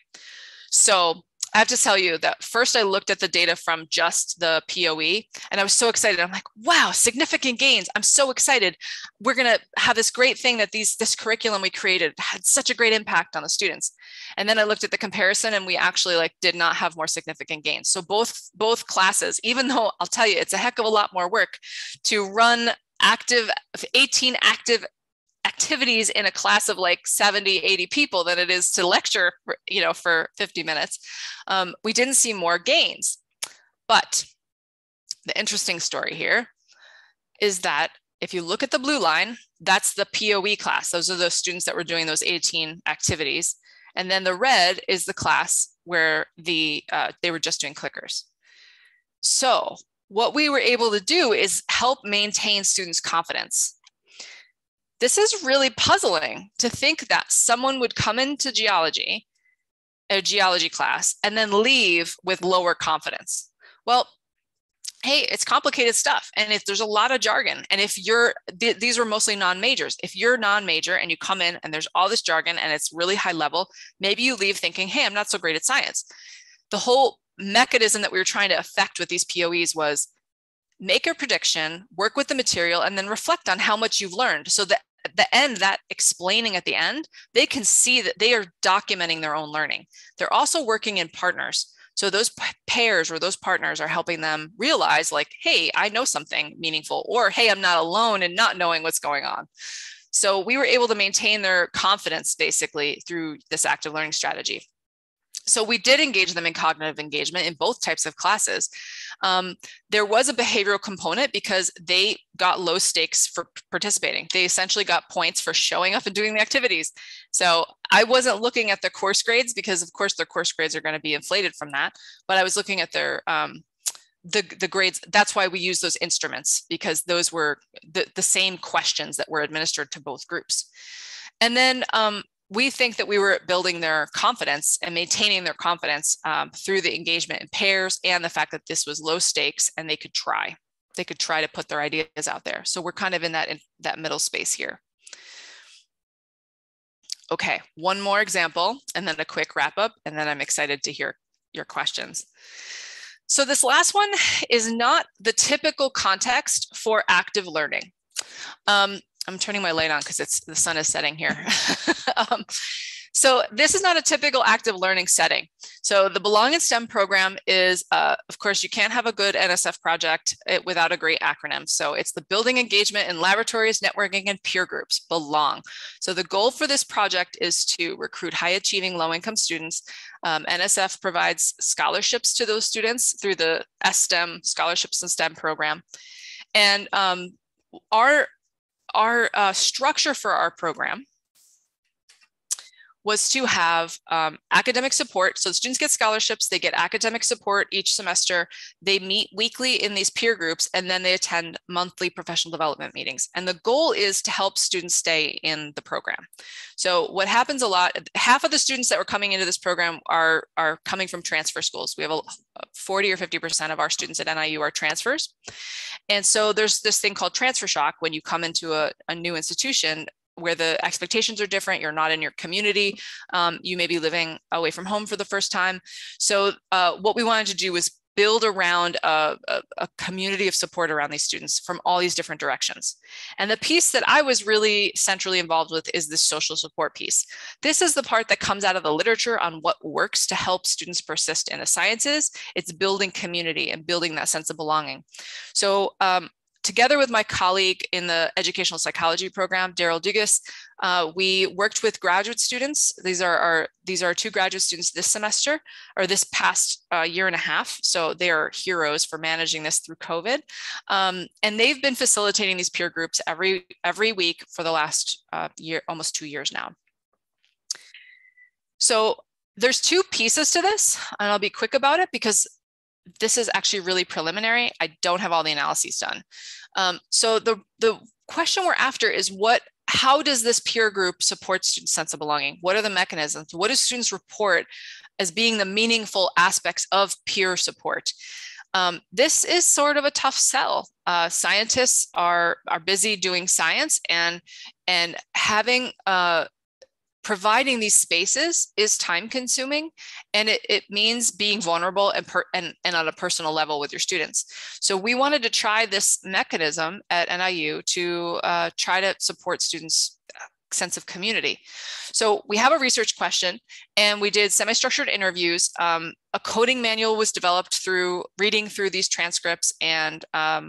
so I have to tell you that first I looked at the data from just the POE and I was so excited. I'm like, wow, significant gains. I'm so excited. We're going to have this great thing that this curriculum we created had such a great impact on the students. And then I looked at the comparison and we actually did not have more significant gains. So both classes, even though I'll tell you, it's a heck of a lot more work to run 18 active activities in a class of like 70, 80 people than it is to lecture, for 50 minutes. We didn't see more gains. But the interesting story here is that if you look at the blue line, that's the POE class. Those are the students that were doing those 18 activities. And then the red is the class where they were just doing clickers. So what we were able to do is help maintain students' confidence. This is really puzzling to think that someone would come into a geology class, and then leave with lower confidence. Well, hey, it's complicated stuff. And if there's a lot of jargon, and if these were mostly non-majors, if you're non-major and you come in and there's all this jargon and it's really high level, maybe you leave thinking, hey, I'm not so great at science. The whole mechanism that we were trying to affect with these POEs was make a prediction, work with the material, and then reflect on how much you've learned. So that at the end, that explaining at the end, they can see that they are documenting their own learning. They're also working in partners. So those pairs or those partners are helping them realize like, hey, I know something meaningful, or hey, I'm not alone in not knowing what's going on. So we were able to maintain their confidence basically through this active learning strategy. So we did engage them in cognitive engagement in both types of classes. There was a behavioral component because they got low stakes for participating. They essentially got points for showing up and doing the activities. So I wasn't looking at their course grades because of course their course grades are going to be inflated from that, but I was looking at their the grades. That's why we use those instruments, because those were the same questions that were administered to both groups. And then we think that we were building their confidence and maintaining their confidence through the engagement in pairs and the fact that this was low stakes and they could try to put their ideas out there. So we're kind of in that middle space here. Okay, one more example and then a quick wrap up, and then I'm excited to hear your questions. So this last one is not the typical context for active learning. I'm turning my light on because the sun is setting here. So this is not a typical active learning setting. So the Belong in STEM program is, of course, you can't have a good NSF project without a great acronym. So it's the Building Engagement in Laboratories, Networking, and Peer Groups, Belong. So the goal for this project is to recruit high-achieving low-income students. NSF provides scholarships to those students through the STEM Scholarships in STEM program. And our structure for our program was to have academic support. So the students get scholarships, they get academic support each semester, they meet weekly in these peer groups, and then they attend monthly professional development meetings. And the goal is to help students stay in the program. So what happens a lot, half of the students that were coming into this program are coming from transfer schools. We have 40 or 50% of our students at NIU are transfers. And so there's this thing called transfer shock when you come into a new institution where the expectations are different, you're not in your community, you may be living away from home for the first time. So what we wanted to do was build around a community of support around these students from all these different directions. And the piece that I was really centrally involved with is this social support piece. This is the part that comes out of the literature on what works to help students persist in the sciences. It's building community and building that sense of belonging. So together with my colleague in the educational psychology program, Daryl Dugas, we worked with graduate students. These are our two graduate students this semester, or this past year and a half. So they are heroes for managing this through COVID. And they've been facilitating these peer groups every week for the last year, almost 2 years now. So there's two pieces to this, and I'll be quick about it because this is actually really preliminary. I don't have all the analyses done. So the question we're after is how does this peer group support students' sense of belonging? What are the mechanisms? What do students report as being the meaningful aspects of peer support? This is sort of a tough sell. Scientists are busy doing science, and having providing these spaces is time consuming, and it means being vulnerable and on a personal level with your students. So we wanted to try this mechanism at NIU to try to support students' sense of community. So we have a research question, and we did semi-structured interviews. A coding manual was developed through reading through these transcripts and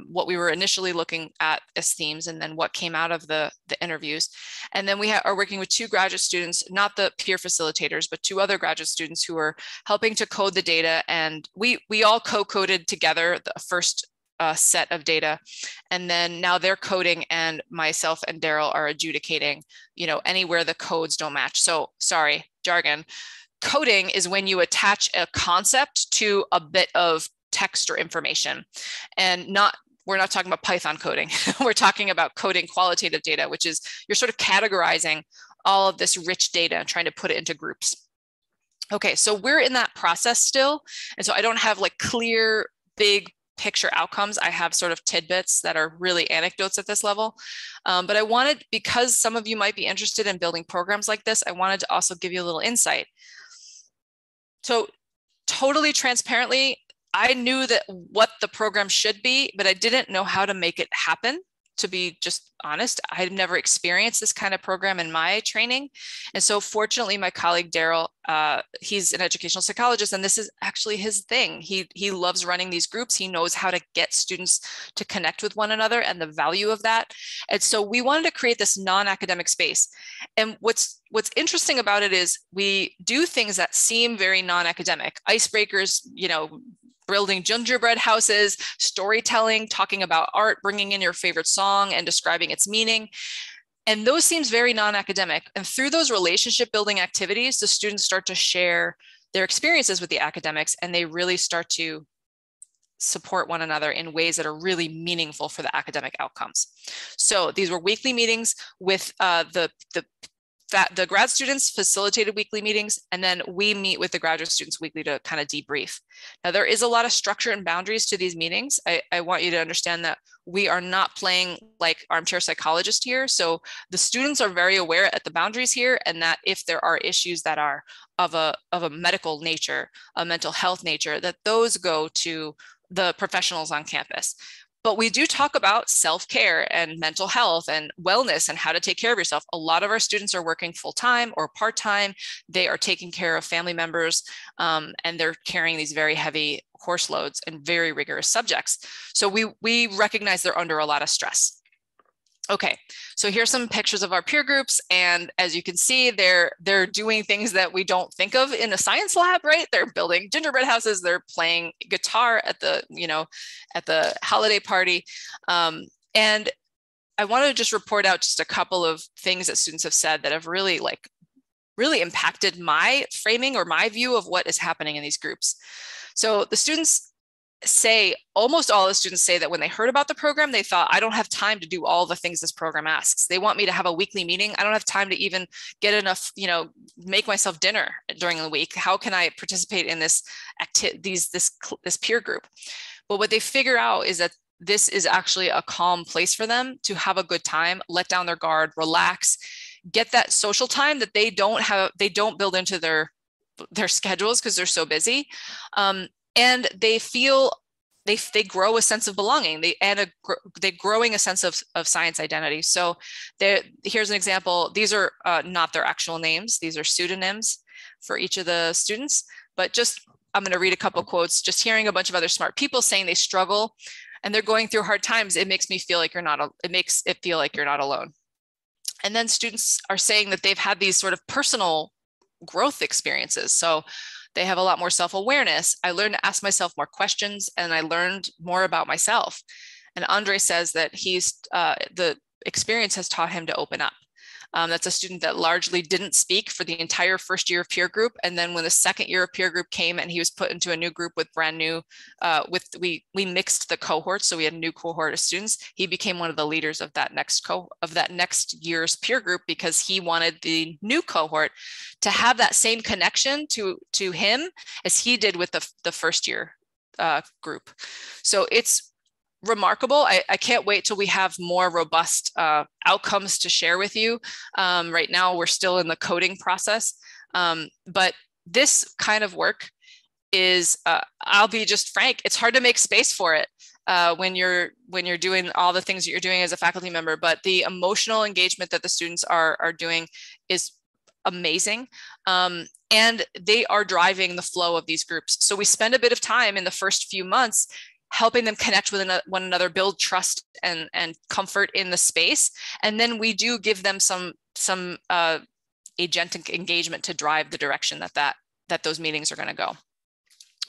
what we were initially looking at as themes, and then what came out of the interviews. And then we are working with 2 graduate students, not the peer facilitators, but 2 other graduate students who are helping to code the data. And we all co-coded together the first set of data, and then now they're coding, and myself and Daryl are adjudicating, anywhere the codes don't match. So sorry, jargon. Coding is when you attach a concept to a bit of text or information, and we're not talking about Python coding. We're talking about coding qualitative data, which is you're sort of categorizing all of this rich data and trying to put it into groups. Okay, so we're in that process still, and so I don't have like clear, big picture outcomes. I have sort of tidbits that are really anecdotes at this level. But I wanted, because some of you might be interested in building programs like this, I wanted to also give you a little insight. So totally transparently, I knew that what the program should be, but I didn't know how to make it happen. To be just honest, I had never experienced this kind of program in my training. And so fortunately, my colleague, Daryl, he's an educational psychologist, and this is actually his thing. He loves running these groups. He knows how to get students to connect with one another and the value of that. And so we wanted to create this non-academic space. And what's interesting about it is we do things that seem very non-academic. Icebreakers, building gingerbread houses, storytelling, talking about art, bringing in your favorite song and describing its meaning. And those seems very non-academic. And through those relationship building activities, the students start to share their experiences with the academics, and they really start to support one another in ways that are really meaningful for the academic outcomes. So these were weekly meetings with the grad students facilitated weekly meetings, and then we meet with the graduate students weekly to kind of debrief. Now, there is a lot of structure and boundaries to these meetings. I want you to understand that we are not playing like armchair psychologist here. So the students are very aware at the boundaries here, and that if there are issues that are of a medical nature, a mental health nature, that those go to the professionals on campus. But we do talk about self-care and mental health and wellness and how to take care of yourself. A lot of our students are working full-time or part-time. They are taking care of family members, and they're carrying these very heavy course loads and very rigorous subjects. So we recognize they're under a lot of stress. Okay, so here's some pictures of our peer groups, and as you can see, they're doing things that we don't think of in a science lab, right? They're building gingerbread houses, they're playing guitar at the holiday party, and I want to just report out just a couple of things that students have said that have really impacted my framing or my view of what is happening in these groups. So the students say, almost all the students say that when they heard about the program, they thought, I don't have time to do all the things this program asks. They want me to have a weekly meeting. I don't have time to even get enough, make myself dinner during the week. How can I participate in this peer group? But what they figure out is that this is actually a calm place for them to have a good time, let down their guard, relax, get that social time that they don't build into their schedules because they're so busy. And they feel they grow a sense of belonging. They're growing a sense of science identity. So here's an example. These are not their actual names. These are pseudonyms for each of the students. But I'm going to read a couple of quotes. Just hearing a bunch of other smart people saying they struggle and they're going through hard times, it makes me feel like it makes it feel like you're not alone. And then students are saying that they've had these sort of personal growth experiences. So they have a lot more self-awareness. I learned to ask myself more questions, and I learned more about myself. And Andre says that the experience has taught him to open up. That's a student that largely didn't speak for the entire first year of peer group. And then when the second year of peer group came and he was put into a new group with brand new, we mixed the cohorts. So we had a new cohort of students. He became one of the leaders of that next year's peer group because he wanted the new cohort to have that same connection to him as he did with the first year group. So it's remarkable. I can't wait till we have more robust outcomes to share with you. Right now, we're still in the coding process, but this kind of work is, I'll be just frank, it's hard to make space for it when you're doing all the things that you're doing as a faculty member, but the emotional engagement that the students are doing is amazing. And they are driving the flow of these groups. So we spend a bit of time in the first few months helping them connect with one another, build trust and comfort in the space. And then we do give them some agentic engagement to drive the direction that those meetings are going to go.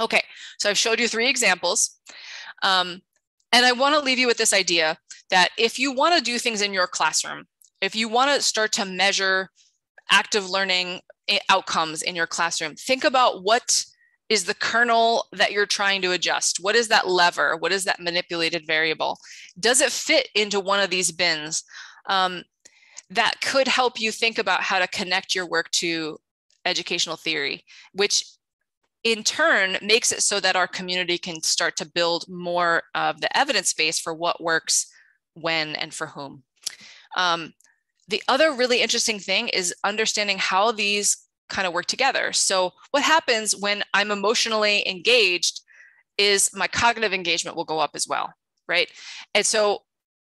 Okay, so I've showed you 3 examples. And I want to leave you with this idea that if you want to do things in your classroom, if you want to start to measure active learning outcomes in your classroom, think about what is the kernel that you're trying to adjust. What is that lever? What is that manipulated variable? Does it fit into one of these bins? That could help you think about how to connect your work to educational theory, which in turn makes it so that our community can start to build more of the evidence base for what works when and for whom. The other really interesting thing is understanding how these kind of work together. So what happens when I'm emotionally engaged is my cognitive engagement will go up as well, right? And so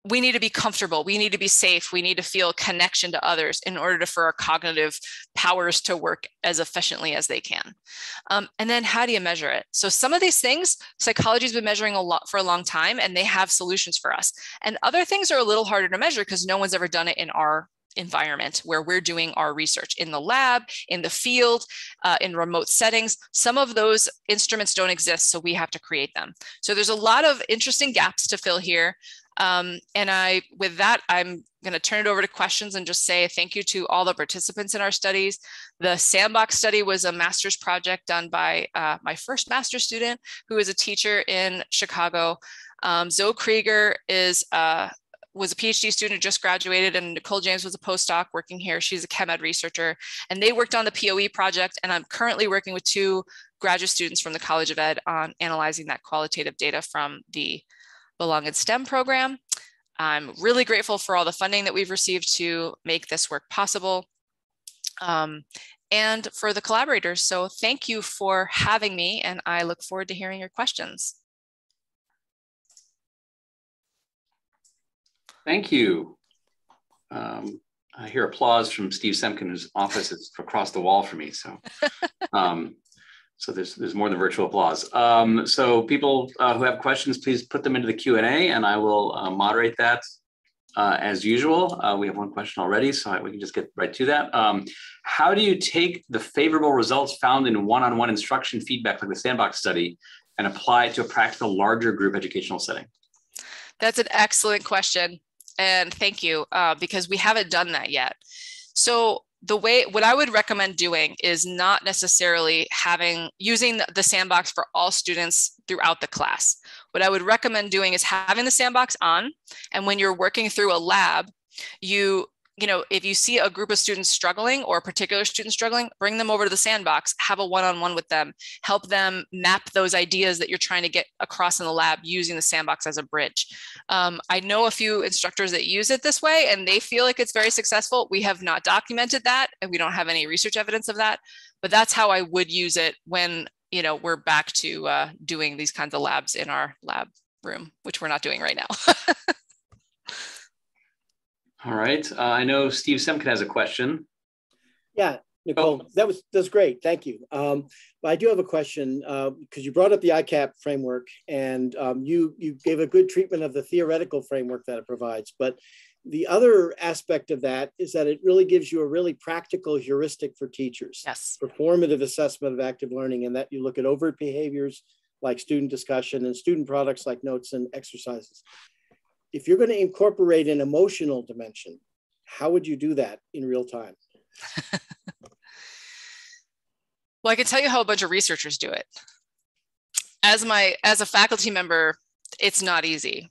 we need to be comfortable, we need to be safe, we need to feel connection to others in order for our cognitive powers to work as efficiently as they can. And then how do you measure it? So some of these things, psychology's been measuring a lot for a long time and they have solutions for us. And other things are a little harder to measure because no one's ever done it in our environment where we're doing our research in the lab, in the field, in remote settings. Some of those instruments don't exist, so we have to create them. So there's a lot of interesting gaps to fill here. With that, I'm going to turn it over to questions and just say thank you to all the participants in our studies. The Sandbox study was a master's project done by my first master's student, who is a teacher in Chicago. Zoe Krieger was a PhD student, just graduated, and Nicole James was a postdoc working here. She's a chem ed researcher, and they worked on the POE project, and I'm currently working with 2 graduate students from the College of Ed on analyzing that qualitative data from the Belong in STEM program. I'm really grateful for all the funding that we've received to make this work possible, and for the collaborators. So thank you for having me, and I look forward to hearing your questions. Thank you. I hear applause from Steve Semken, whose office is across the wall from me. So, so there's more than virtual applause. So people who have questions, please put them into the Q&A, and I will moderate that as usual. We have one question already, so we can just get right to that. How do you take the favorable results found in one-on-one instruction feedback, like the Sandbox study, and apply it to a practical larger group educational setting? That's an excellent question. And thank you, because we haven't done that yet. So what I would recommend doing is not necessarily using the Sandbox for all students throughout the class. What I would recommend doing is having the Sandbox on, and when you're working through a lab, if you see a group of students struggling or a particular student struggling, bring them over to the Sandbox, have a one-on-one with them, help them map those ideas that you're trying to get across in the lab using the Sandbox as a bridge. I know a few instructors that use it this way and they feel like it's very successful. We have not documented that and we don't have any research evidence of that, but that's how I would use it when we're back to doing these kinds of labs in our lab room, which we're not doing right now. All right. I know Steve Semken has a question. Yeah, Nicole, that's great. Thank you. But I do have a question because you brought up the ICAP framework and you gave a good treatment of the theoretical framework that it provides. But the other aspect of that is that it really gives you a really practical heuristic for teachers. Yes. Formative assessment of active learning, and that you look at overt behaviors like student discussion and student products like notes and exercises. If you're going to incorporate an emotional dimension, how would you do that in real time? Well, I can tell you how a bunch of researchers do it. As a faculty member, it's not easy.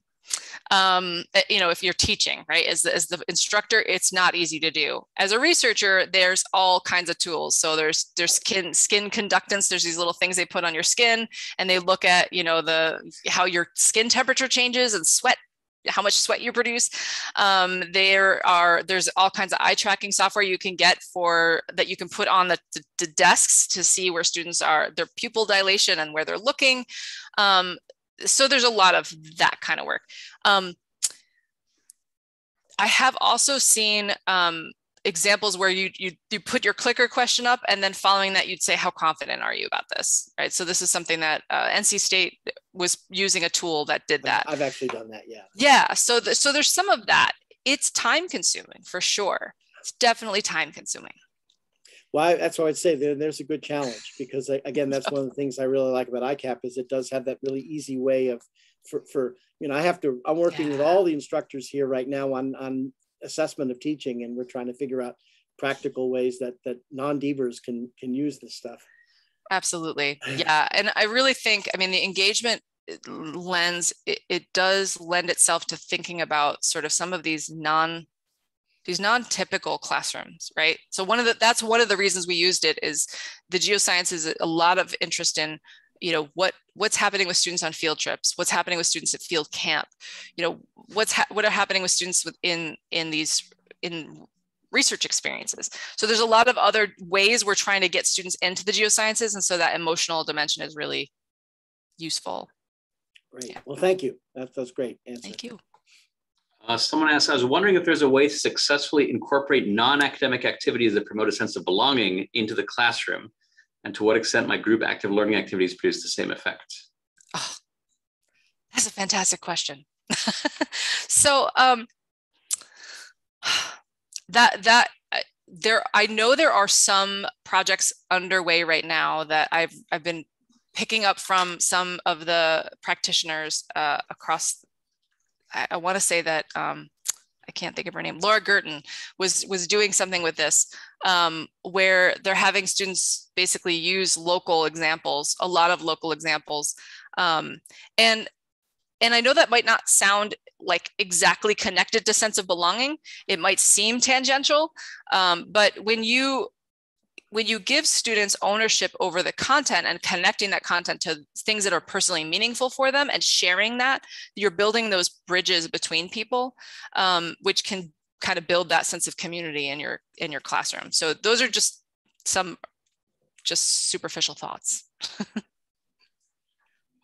If you're teaching, right, as the instructor, it's not easy to do. As a researcher, there's all kinds of tools. So there's skin conductance. There's these little things they put on your skin, and they look at, how your skin temperature changes and sweat, how much sweat you produce. There's all kinds of eye tracking software you can get that you can put on the desks to see where students are, their pupil dilation and where they're looking. So there's a lot of that kind of work. I have also seen examples where you put your clicker question up, and then following that, you'd say, how confident are you about this? Right. So this is something that NC State was using a tool that did that. I've actually done that. Yeah. Yeah. So there's some of that. It's time consuming for sure. It's definitely time consuming. Well, that's why I'd say there's a good challenge, because again, that's one of the things I really like about ICAP is it does have that really easy way of, I'm working with all the instructors here right now on assessment of teaching, and we're trying to figure out practical ways that non-Debers can use this stuff. Absolutely. Yeah. And I really think, the engagement lens, it does lend itself to thinking about sort of some of these non-typical classrooms, right? So that's one of the reasons we used it is the Geosciences, a lot of interest in, what's happening with students on field trips, what's happening with students at field camp, what are happening with students in research experiences. So there's a lot of other ways we're trying to get students into the Geosciences. And so that emotional dimension is really useful. Great. Yeah. Well, thank you. That's great answer. Thank you. Someone asked, I was wondering if there's a way to successfully incorporate non-academic activities that promote a sense of belonging into the classroom, and to what extent might group active learning activities produce the same effect? Oh, that's a fantastic question. So I know there are some projects underway right now that I've been picking up from some of the practitioners across. I want to say that I can't think of her name. Laura Girton was doing something with this where they're having students basically use local examples, a lot of local examples. And I know that might not sound like exactly connected to sense of belonging. It might seem tangential, but when you give students ownership over the content and connecting that content to things that are personally meaningful for them and sharing that, you're building those bridges between people, which can kind of build that sense of community in your classroom. So those are just some superficial thoughts.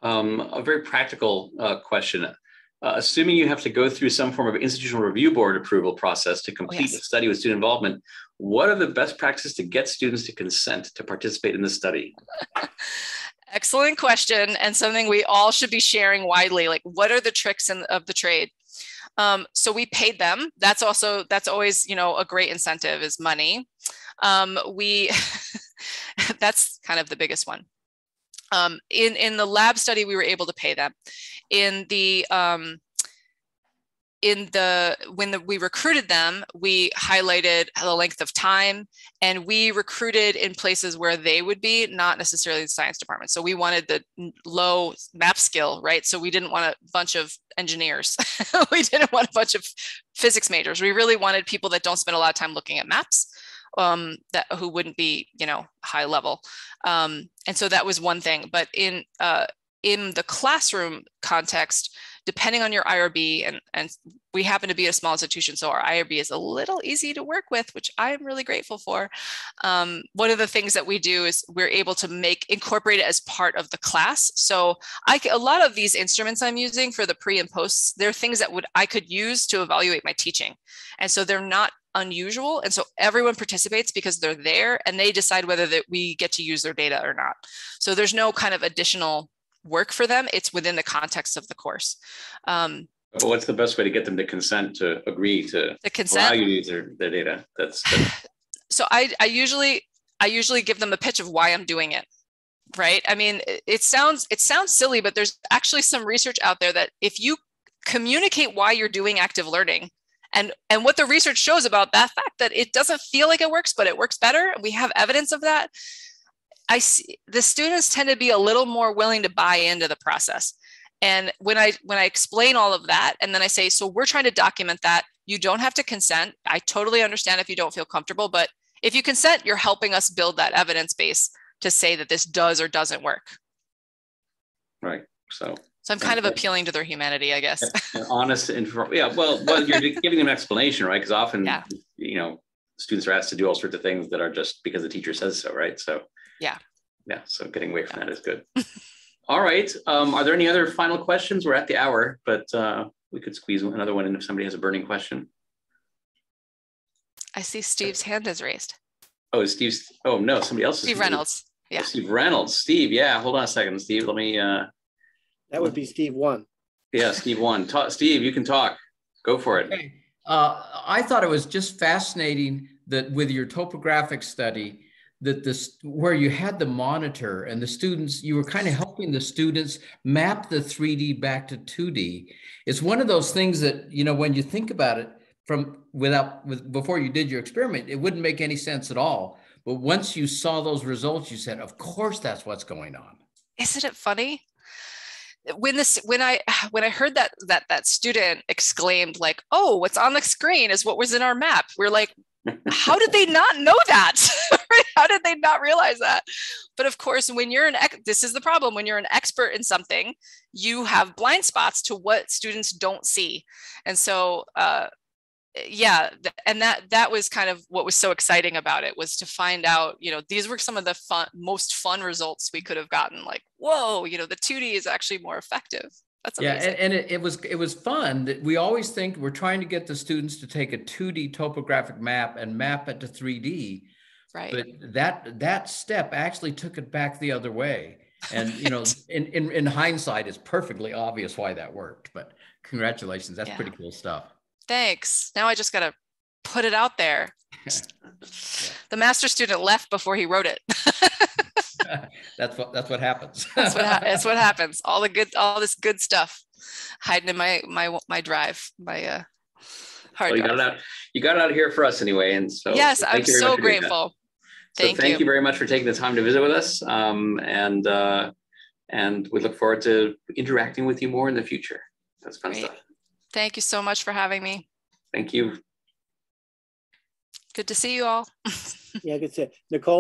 A very practical question. Assuming you have to go through some form of institutional review board approval process to complete a study with student involvement, what are the best practices to get students to consent to participate in the study? Excellent question, and something we all should be sharing widely. Like, what are the tricks of the trade? So we paid them. That's always, a great incentive is money. That's kind of the biggest one. In the lab study, we were able to pay them. When we recruited them, we highlighted the length of time, and we recruited in places where they would be, not necessarily the science department. So we wanted the low map skill, right? So we didn't want a bunch of engineers. We didn't want a bunch of physics majors. We really wanted people that don't spend a lot of time looking at maps, who wouldn't be, high level. And so that was one thing. But in the classroom context, depending on your IRB, and we happen to be a small institution, so our IRB is a little easy to work with, which I'm really grateful for. One of the things that we do is we're able to incorporate it as part of the class. So a lot of these instruments I'm using for the pre and posts, they're things that I could use to evaluate my teaching. And so they're not unusual. And so everyone participates because they're there, and they decide whether we get to use their data or not. So there's no kind of additional work for them. It's within the context of the course. But what's the best way to get them to consent, to agree to allow you to use their data? That's So I usually give them a pitch of why I'm doing it. Right. I mean, it sounds silly, but there's actually some research out there that if you communicate why you're doing active learning And what the research shows about that fact, that it doesn't feel like it works, but it works better. We have evidence of that. I see the students tend to be a little more willing to buy into the process. And when I explain all of that, and then I say, so we're trying to document that, you don't have to consent. I totally understand if you don't feel comfortable, but if you consent, you're helping us build that evidence base to say that this does or doesn't work. Right. So I'm kind of appealing to their humanity, I guess. Honest and well, you're giving them an explanation, right? Because often, students are asked to do all sorts of things that are just because the teacher says so, right? So yeah. So getting away from that is good. All right. Are there any other final questions? We're at the hour, but we could squeeze another one in if somebody has a burning question. I see Steve's hand is raised. Oh, Steve's. Oh no, somebody else. Steve Reynolds. Yeah. Oh, Steve Reynolds. Steve. Yeah. Hold on a second, Steve. Let me. That would be Steve 1. Yeah, Steve 1. Steve, you can talk. Go for it. Okay. I thought it was just fascinating that with your topographic study, that where you had the monitor and the students, you were kind of helping the students map the 3D back to 2D. It's one of those things that, when you think about it before you did your experiment, it wouldn't make any sense at all. But once you saw those results, you said, of course, that's what's going on. Isn't it funny? When I heard that student exclaimed like, oh, what's on the screen is what was in our map. We're like, how did they not know that? How did they not realize that? But of course, this is the problem. When you're an expert in something, you have blind spots to what students don't see. And so, and that was kind of what was so exciting about it, was to find out, these were some of the most fun results we could have gotten. Like, whoa, the 2D is actually more effective. That's amazing. Yeah, and it was fun that we always think we're trying to get the students to take a 2D topographic map and map it to 3D. Right. But that step actually took it back the other way. And in hindsight, it's perfectly obvious why that worked. But congratulations, that's pretty cool stuff. Thanks. Now I just got to put it out there. The master student left before he wrote it. That's what happens. That's what happens. All this good stuff hiding in my drive, my hard drive. You got it out here for us anyway, and so yes, I'm so grateful. Thank you very much for taking the time to visit with us, and we look forward to interacting with you more in the future. That's fun stuff. Thank you so much for having me. Thank you. Good to see you all. Yeah, good to see you. Nicole.